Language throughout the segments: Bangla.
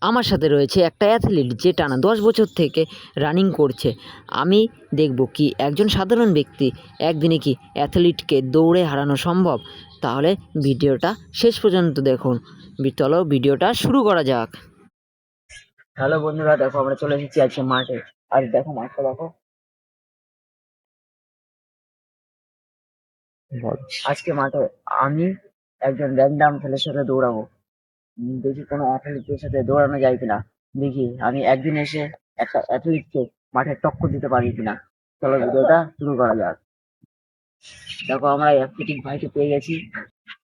আমার সাথে রয়েছে একটা অ্যাথলিট যে টানা 10 বছর থেকে রানিং করছে। আমি দেখব কি একজন সাধারণ ব্যক্তি একদিনে কি অ্যাথলিটকে দৌড়ে হারানো সম্ভব? তাহলে ভিডিওটা শেষ পর্যন্ত দেখুন। চলো ভিডিওটা শুরু করা যাক। হ্যালো বন্ধুরা, দেখো আমরা চলে এসেছি আজকে মাঠে। আর দেখো মাঠটা দেখো। আজকে মাঠে আমি একজন র্যান্ডাম ছেলের সাথে দৌড়াবো। দেখি কোনো অ্যাথলিটের সাথে দৌড়ানো যায় কিনা। দেখি আমি একদিন এসে একটা অ্যাথলিটকে মাঠে টক্কর দিতে পারি কিনা। চলো ভিডিওটা শুরু করা যাক। দেখো আমরা অ্যাথলেটিক ভাইকে পেয়ে গেছি,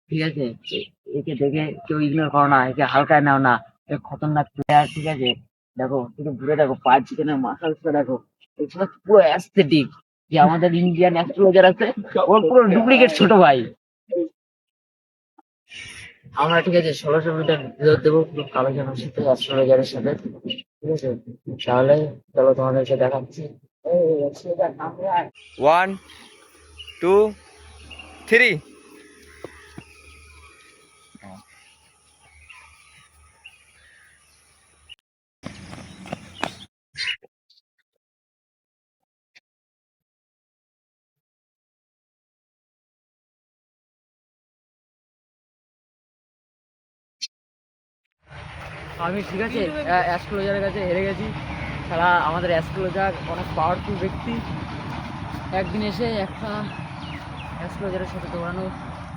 ঠিক আছে। একে দেখে কেউ ইগনোর করো না, একে হালকায় নাও না। এ খতরনাক প্লেয়ার, ঠিক আছে। দেখো একটু ঘুরে দেখো, পাঁচ চিকেনের মাসাল দেখো। এগুলো পুরো অ্যাস্থেটিক। যে আমাদের ইন্ডিয়ান অ্যাস্ট্রোলজার আছে, ওর পুরো ডুপ্লিকেট ছোট ভাই। আমরা ঠিক আছে 1600 মিটার দৌড় দেবো পুরো কালো জামার সাথে, অ্যাস্ট্রোলজারের সাথে, ঠিক আছে। তাহলে চলো তোমাদেরকে দেখাচ্ছি। 1 2 3 আমি ঠিক আছে অ্যাস্ট্রোলজারের কাছে হেরে গেছি। সারা আমাদের অ্যাস্ট্রোলজার অনেক পাওয়ারফুল ব্যক্তি। একদিন এসে একটা অ্যাস্ট্রোলজারের সাথে দৌড়ানো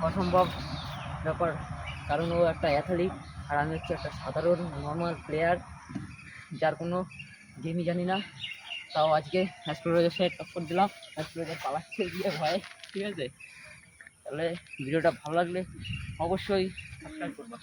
অসম্ভব ব্যাপার, কারণ ও একটা অ্যাথলিট আর আমি হচ্ছে একটা সাধারণ নর্মাল প্লেয়ার, যার কোনো গেমই জানি না। তাও আজকে অ্যাস্ট্রোলজার সাথে টক্কর দিলাম। অ্যাস্ট্রোলজার পালাচ্ছে গিয়ে ভয়ে, ঠিক আছে। তাহলে ভিডিওটা ভালো লাগলে অবশ্যই সাবস্ক্রাইব করবা।